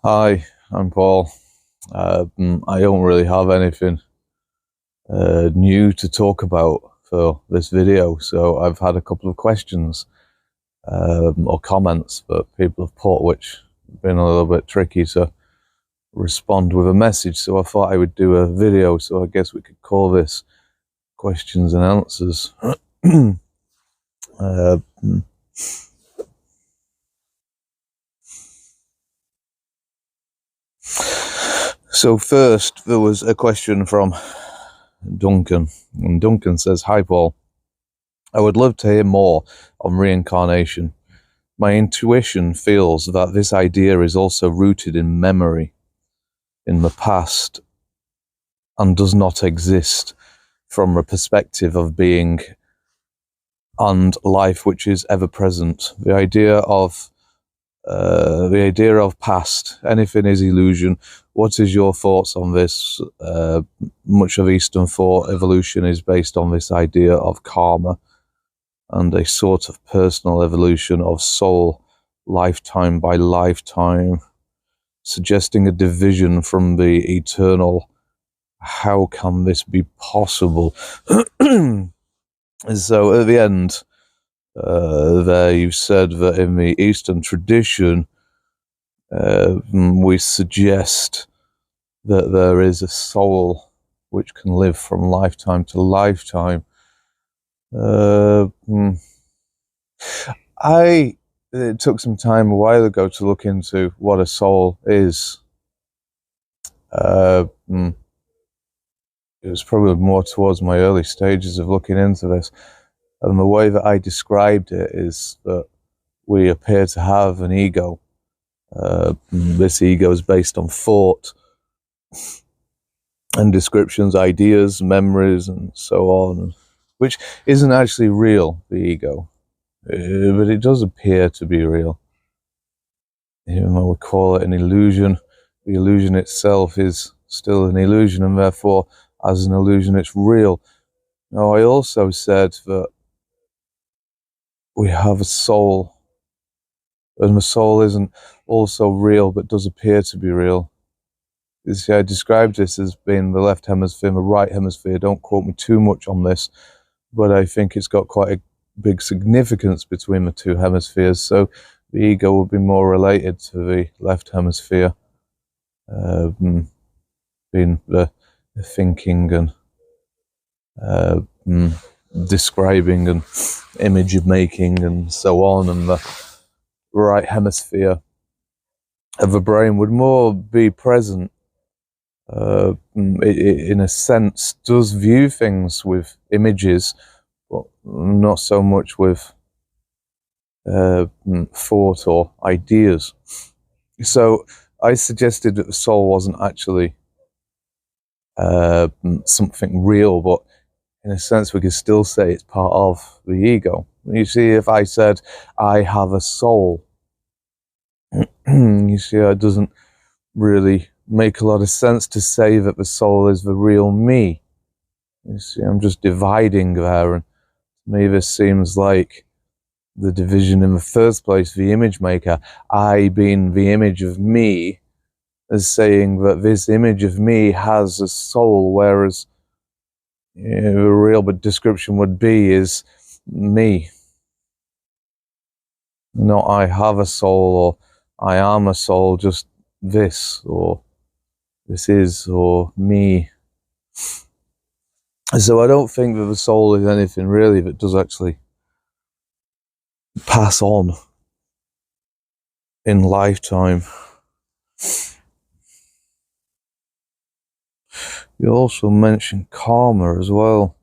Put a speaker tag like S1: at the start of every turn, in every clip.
S1: Hi, I'm Paul. I don't really have anything new to talk about for this video, so I've had a couple of questions or comments that people have put, which have been a little bit tricky to respond with a message, so I thought I would do a video, so I guess we could call this questions and answers. So first, there was a question from Duncan, and Duncan says, "Hi Paul, I would love to hear more on reincarnation. My intuition feels that this idea is also rooted in memory, in the past, and does not exist from a perspective of being and life which is ever present. The idea of past, anything is illusion. What is your thoughts on this? Much of Eastern thought evolution is based on this idea of karma and a sort of personal evolution of soul, lifetime by lifetime, suggesting a division from the eternal. How can this be possible?" And so at the end, there you said that in the Eastern tradition, we suggest that there is a soul which can live from lifetime to lifetime. It took some time a while ago to look into what a soul is. It was probably more towards my early stages of looking into this. And the way that I described it is that we appear to have an ego. This ego is based on thought and descriptions, ideas, memories, and so on, which isn't actually real, the ego. But it does appear to be real. Even though we call it an illusion, the illusion itself is still an illusion, and therefore, as an illusion, it's real. Now, I also said that we have a soul, and the soul isn't also real, but does appear to be real. You see, I described this as being the left hemisphere and the right hemisphere. Don't quote me too much on this, but I think it's got quite a big significance between the two hemispheres. So the ego will be more related to the left hemisphere, being the thinking and describing and image making and so on, and the right hemisphere of the brain would more be present, in a sense, does view things with images, but not so much with thought or ideas. So I suggested that the soul wasn't actually something real, but in a sense we could still say it's part of the ego. You see, if I said I have a soul, you see, it doesn't really make a lot of sense to say that the soul is the real me. You see, I'm just dividing there, and to me this seems like the division in the first place, the image maker, I being the image of me, as saying that this image of me has a soul, whereas the real description would be is me. Not I have a soul, or I am a soul, just this, or this is, or me. So I don't think that the soul is anything really that does actually pass on in lifetime. You also mentioned karma as well.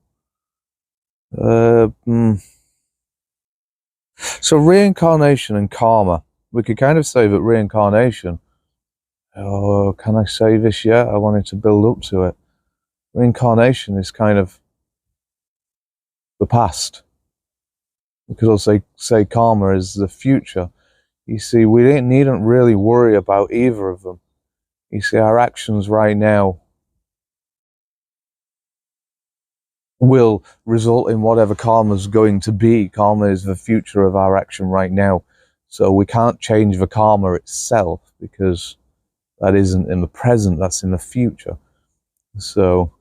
S1: So reincarnation and karma, we could kind of say that reincarnation, oh, can I say this yet? I wanted to build up to it. Reincarnation is kind of the past. We could also say karma is the future. You see, we needn't really worry about either of them. You see, our actions right now will result in whatever karma is going to be. Karma is the future of our action right now. So we can't change the karma itself, because That isn't in the present, that's in the future. So,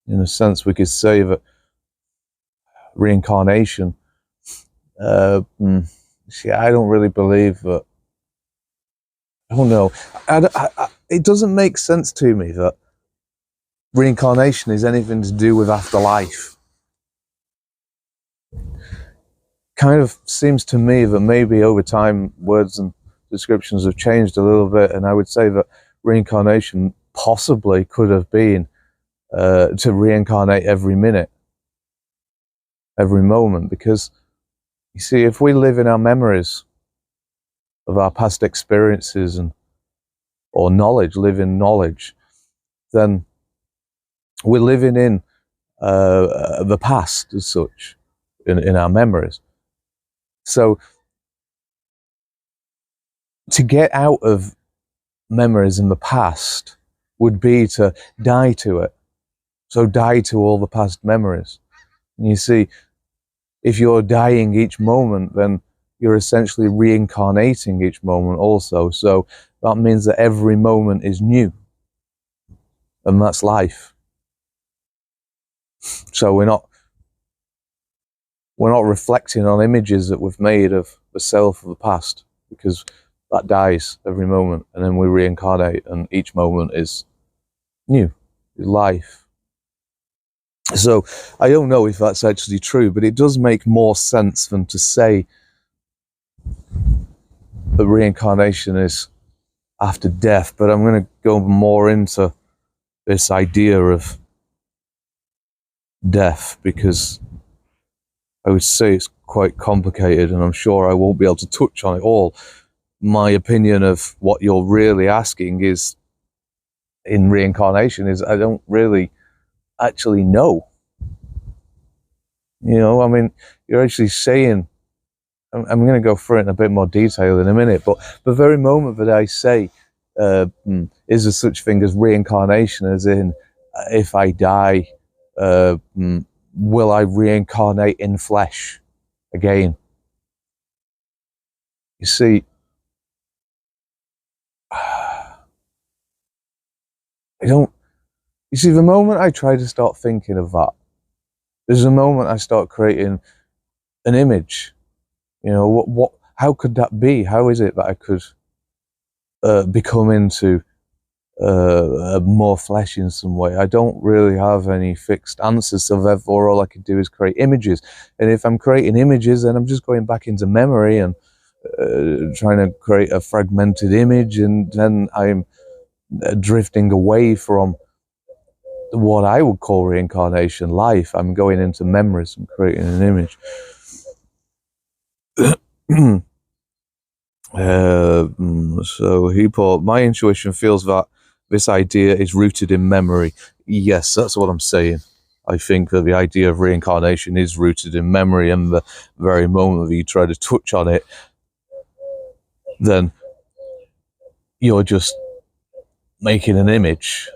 S1: in a sense, we could say that reincarnation, see, I don't really believe that. I don't know. It doesn't make sense to me that reincarnation is anything to do with afterlife. Kind of seems to me that maybe over time words and descriptions have changed a little bit, and I would say that reincarnation possibly could have been to reincarnate every minute, every moment, because you see, if we live in our memories of our past experiences or knowledge, live in knowledge, then we're living in the past as such, in our memories. So to get out of memories in the past would be to die to it. So die to all the past memories. And you see, if you're dying each moment, then you're essentially reincarnating each moment also. So that means that every moment is new. And that's life. So we're not reflecting on images that we've made of the self of the past, because that dies every moment, and then we reincarnate, and each moment is new, is life. So I don't know if that's actually true, but it does make more sense than to say that reincarnation is after death. But I'm going to go more into this idea of death, because I would say it's quite complicated, and I'm sure I won't be able to touch on it all. My opinion of what you're really asking is, in reincarnation, is I don't really actually know. You know, I mean, you're actually saying, I'm going to go through it in a bit more detail in a minute, but the very moment that I say, is there such thing as reincarnation, as in, if I die, will I reincarnate in flesh again? You see, you see, the moment I try to start thinking of that, there's a moment I start creating an image. You know, how could that be? How is it that I could become into more flesh in some way? I don't really have any fixed answers, so therefore all I can do is create images. And if I'm creating images, then I'm just going back into memory and trying to create a fragmented image, and then I'm drifting away from what I would call reincarnation, life. I'm going into memories and creating an image. So he put, my intuition feels that this idea is rooted in memory. Yes, that's what I'm saying. I think that the idea of reincarnation is rooted in memory, and the very moment that you try to touch on it, then you're just making an image.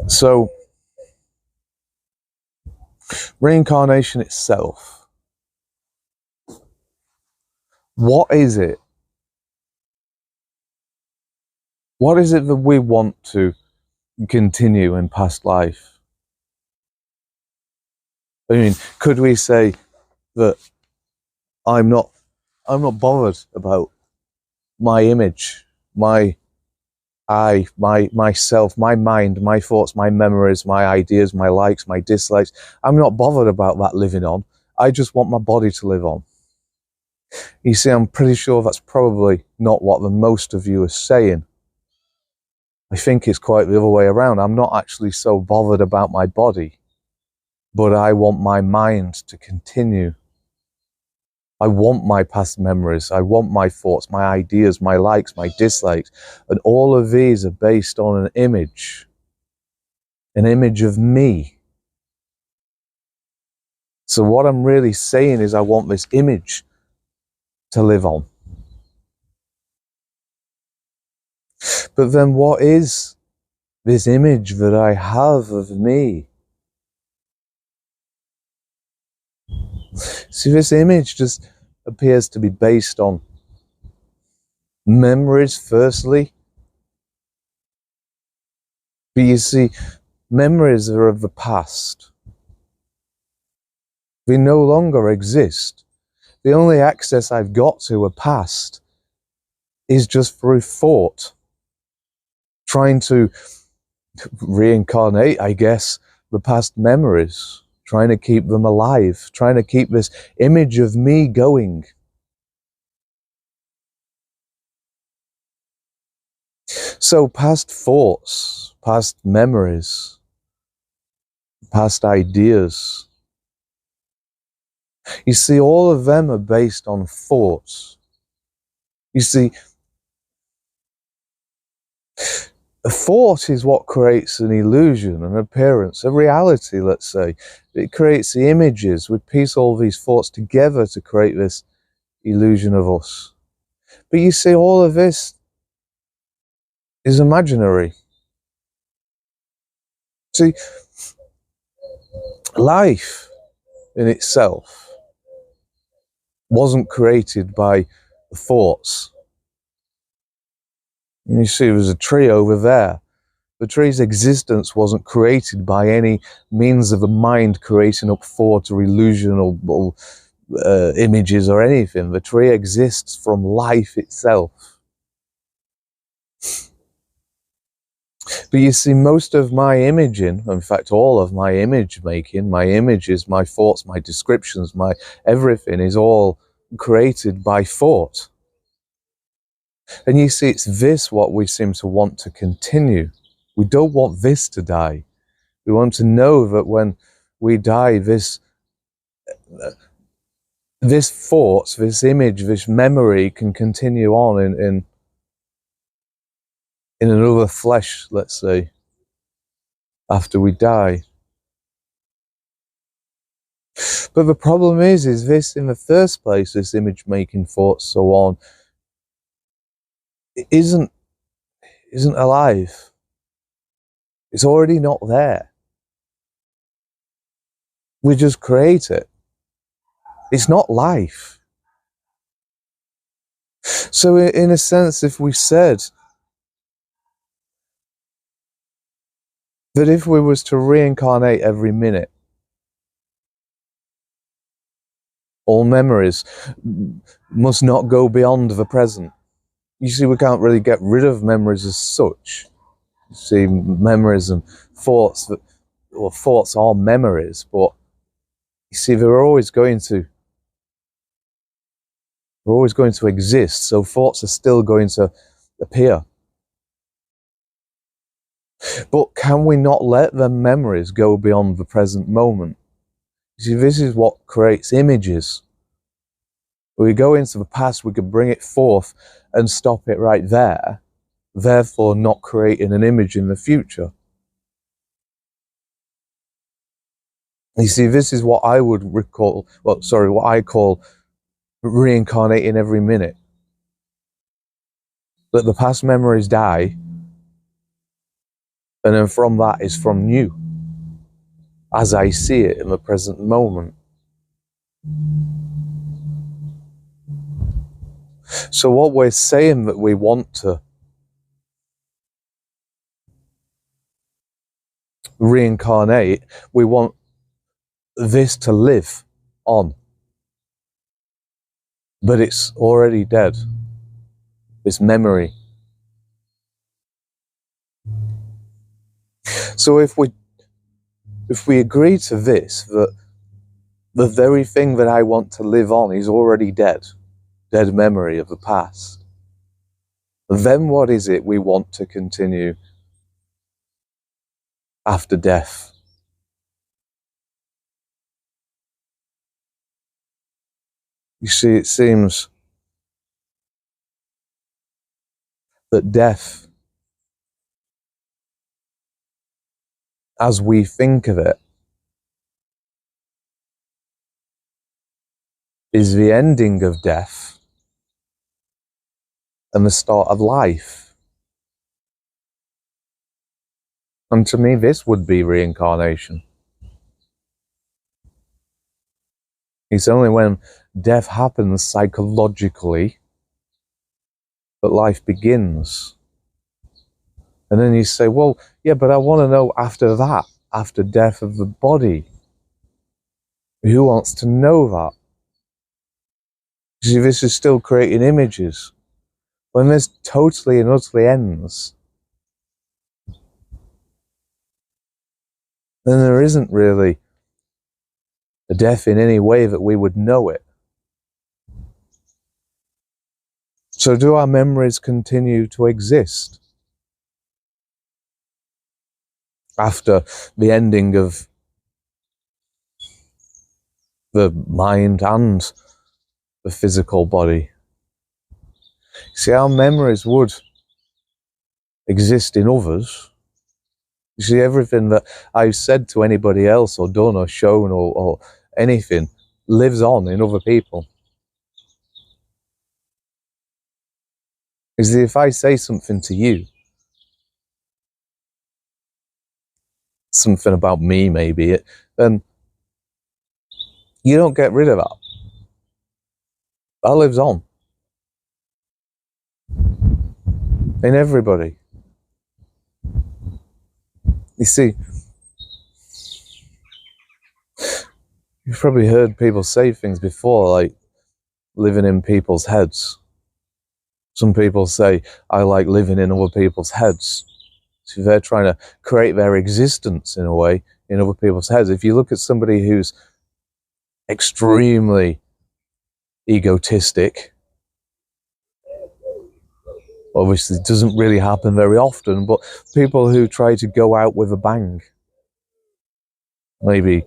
S1: So reincarnation itself, what is it? What is it that we want to continue in past life? I mean, could we say that I'm not bothered about my image, my myself, my mind, my thoughts, my memories, my ideas, my likes, my dislikes? I'm not bothered about that living on. I just want my body to live on. You see, I'm pretty sure that's probably not what the most of you are saying. I think it's quite the other way around. I'm not actually so bothered about my body, but I want my mind to continue. I want my past memories. I want my thoughts, my ideas, my likes, my dislikes. And all of these are based on an image of me. So what I'm really saying is I want this image to live on. But then what is this image that I have of me? See, this image just appears to be based on memories firstly. But you see, memories are of the past. They no longer exist. The only access I've got to a past is just through thought, trying to reincarnate, I guess, the past memories, trying to keep them alive, trying to keep this image of me going. So past thoughts, past memories, past ideas, you see, all of them are based on thoughts. You see, a thought is what creates an illusion, an appearance, a reality, let's say. It creates the images. We piece all these thoughts together to create this illusion of us. But you see, all of this is imaginary. See, life in itself wasn't created by thoughts. And you see, there's a tree over there. The tree's existence wasn't created by any means of the mind creating up thought or illusion or images or anything. The tree exists from life itself. But you see, most of my imaging, in fact, all of my image making, my images, my thoughts, my descriptions, my everything is all created by thought. And you see, it's this what we seem to want to continue. We don't want this to die. We want to know that when we die, this thought, this image, this memory can continue on in another flesh, let's say, after we die. But the problem is this in the first place, this image making thoughts, so on, it isn't alive. It's already not there. We just create it. It's not life. So in a sense, if we said that if we was to reincarnate every minute, all memories must not go beyond the present. You see, we can't really get rid of memories as such. You see, memories and thoughts, well, thoughts are memories, but you see, they're always going to exist, so thoughts are still going to appear. But can we not let the memories go beyond the present moment? You see, this is what creates images. When we go into the past, we could bring it forth and stop it right there, therefore not creating an image in the future. You see, this is what I would what I call reincarnating every minute. That the past memories die, and then from that is from new, as I see it in the present moment. So what we're saying that we want to reincarnate, we want this to live on. But it's already dead. This memory. So if we agree to this, that the very thing that I want to live on is already dead memory of the past, then what is it we want to continue after death? You see, it seems that death, as we think of it, is the ending of death and the start of life. And to me, this would be reincarnation. It's only when death happens psychologically but life begins. And then you say, well, yeah, but I want to know after that, after death of the body. Who wants to know that? See, this is still creating images. When this totally and utterly ends, then there isn't really a death in any way that we would know it. So do our memories continue to exist after the ending of the mind and the physical body? See, our memories would exist in others. You see, everything that I've said to anybody else or done or shown or anything lives on in other people. You see, if I say something to you, something about me maybe, then you don't get rid of that. That lives on in everybody. You see, you've probably heard people say things before, like living in people's heads. Some people say, I like living in other people's heads. So they're trying to create their existence in a way in other people's heads. If you look at somebody who's extremely egotistic, obviously it doesn't really happen very often, but people who try to go out with a bang, maybe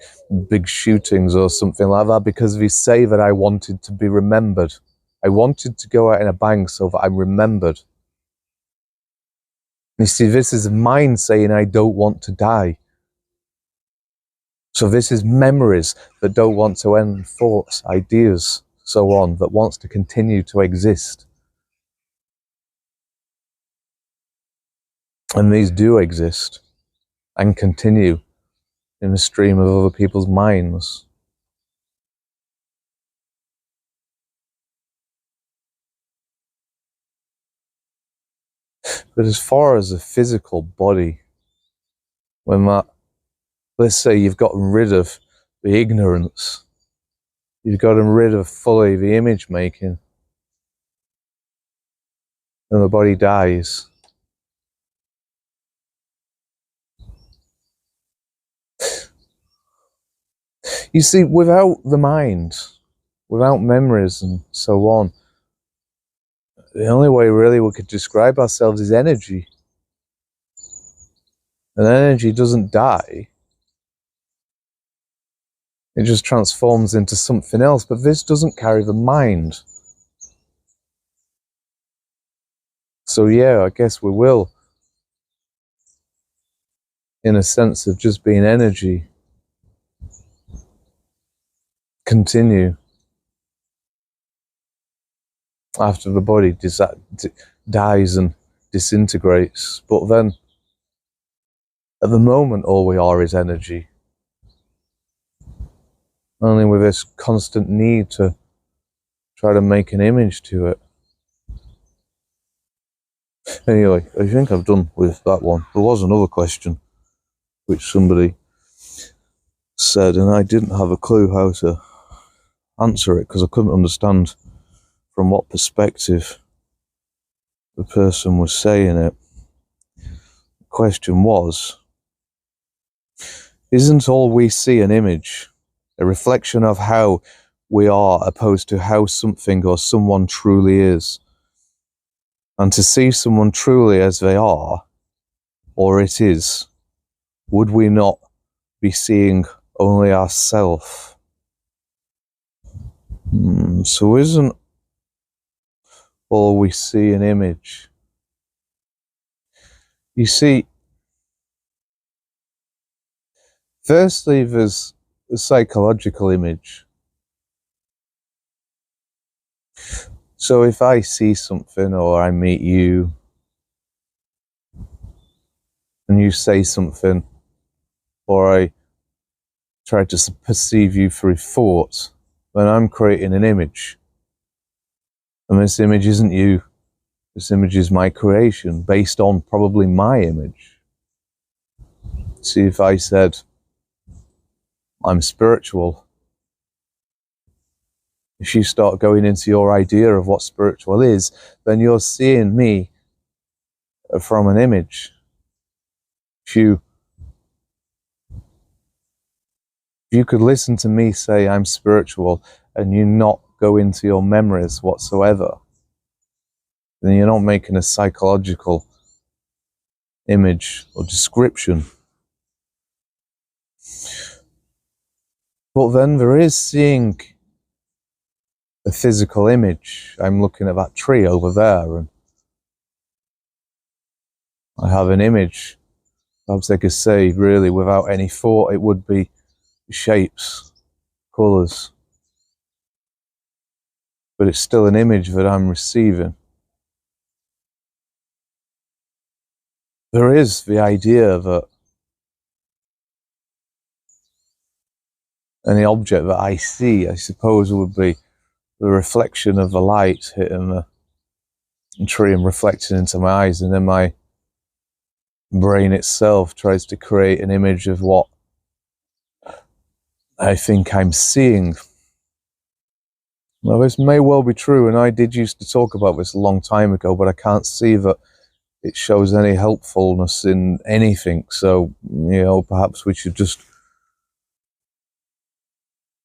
S1: big shootings or something like that, because they say that I wanted to be remembered. I wanted to go out in a bang so that I'm remembered. You see, this is mind saying I don't want to die. So this is memories that don't want to end, thoughts, ideas, so on, that wants to continue to exist. And these do exist and continue in the stream of other people's minds. But as far as the physical body, when that, let's say you've gotten rid of the ignorance, you've gotten rid of fully the image making, and the body dies. You see, without the mind, without memories and so on, the only way really we could describe ourselves is energy. And energy doesn't die. It just transforms into something else, but this doesn't carry the mind. So yeah, I guess we will, in a sense of just being energy, continue after the body dies and disintegrates. But then, at the moment, all we are is energy. Only with this constant need to try to make an image to it. Anyway, I think I've done with that one. There was another question which somebody said, and I didn't have a clue how to answer it because I couldn't understand from what perspective the person was saying it. The question was, isn't all we see an image, a reflection of how we are opposed to how something or someone truly is? And to see someone truly as they are, or it is, would we not be seeing only ourselves? So isn't all we see an image? You see, firstly, there's a psychological image. So if I see something or I meet you and you say something, or I try to perceive you through thought, then I'm creating an image. And this image isn't you. This image is my creation, based on probably my image. See, if I said, I'm spiritual, if you start going into your idea of what spiritual is, then you're seeing me from an image. If you could listen to me say I'm spiritual and you not go into your memories whatsoever, then you're not making a psychological image or description. But then there is seeing a physical image. I'm looking at that tree over there and I have an image. Perhaps I could say, really, without any thought, it would be shapes, colours. But it's still an image that I'm receiving. There is the idea that any object that I see, I suppose, would be the reflection of the light hitting the tree and reflecting into my eyes, and then my brain itself tries to create an image of what I think I'm seeing. Now, this may well be true, and I did used to talk about this a long time ago, but I can't see that it shows any helpfulness in anything. So, perhaps we should just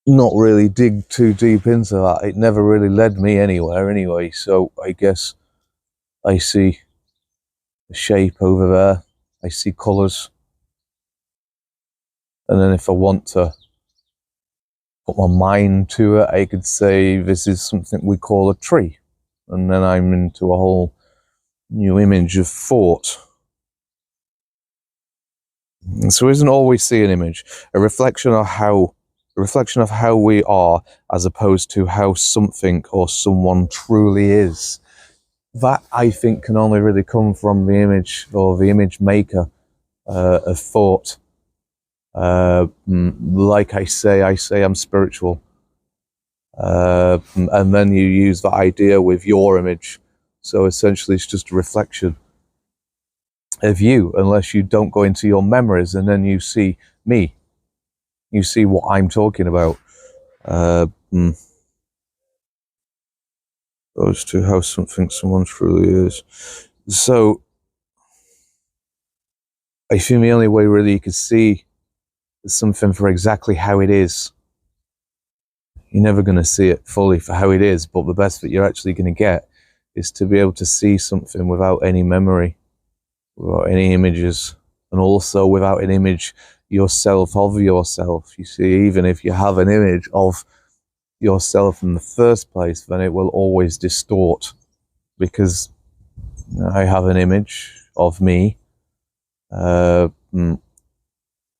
S1: not really dig too deep into that. It never really led me anywhere anyway, so I guess I see a shape over there, I see colours, and then if I want to put my mind to it, I could say this is something we call a tree, and then I'm into a whole new image of thought. And so isn't all we see an image, a reflection of how we are, as opposed to how something or someone truly is. That, I think, can only really come from the image or the image maker of thought. Like I say I'm spiritual. And then you use that idea with your image. So essentially it's just a reflection of you, unless you don't go into your memories, and then you see me. You see what I'm talking about. Goes to how someone truly is. So I think the only way really you could see something for exactly how it is, you're never going to see it fully for how it is, but the best that you're actually going to get is to be able to see something without any memory, without any images, and also without an image yourself of yourself. You see, even if you have an image of yourself in the first place, then it will always distort, because I have an image of me.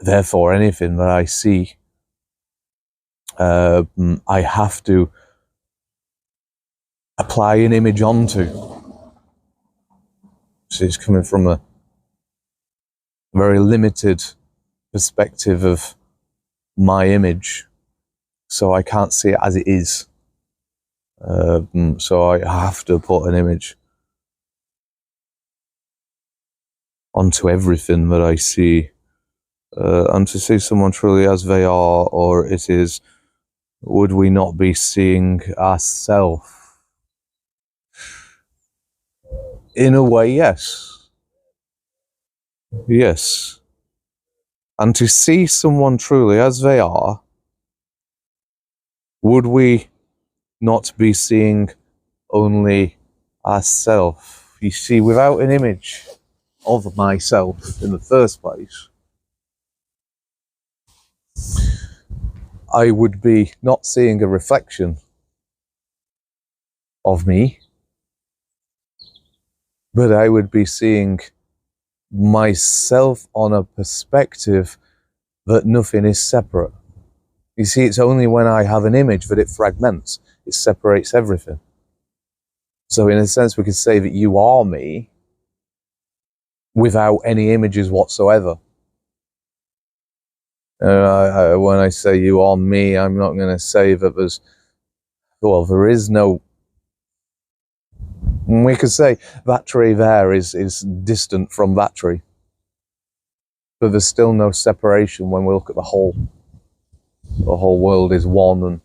S1: Therefore, anything that I see, I have to apply an image onto. So it's coming from a very limited perspective of my image, so I can't see it as it is. So I have to put an image onto everything that I see. And to see someone truly as they are, or it is, would we not be seeing ourselves? In a way, yes. Yes. And to see someone truly as they are, would we not be seeing only ourselves? You see, without an image of myself in the first place, I would be not seeing a reflection of me, but I would be seeing myself on a perspective that nothing is separate. You see, it's only when I have an image that it fragments, it separates everything. So in a sense, we could say that you are me without any images whatsoever. When I say you are me, I'm not going to say that there is no And we could say that tree there is distant from that tree. But there's still no separation when we look at the whole. The whole world is one, and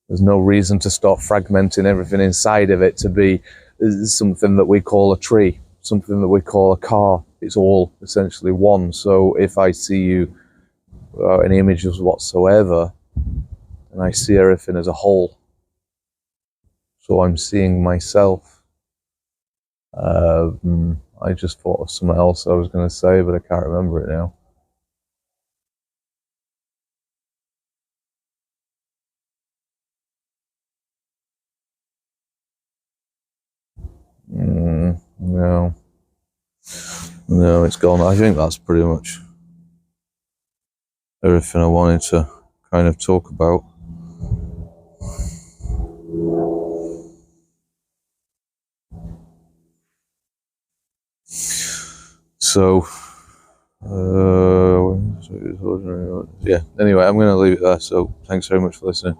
S1: there's no reason to start fragmenting everything inside of it to be something that we call a tree, something that we call a car. It's all essentially one. So if I see you without any images whatsoever, and I see everything as a whole, so I'm seeing myself. I just thought of something else I was going to say, but I can't remember it now. No. No, it's gone. I think that's pretty much everything I wanted to kind of talk about. So, yeah, anyway, I'm going to leave it there. So, thanks very much for listening.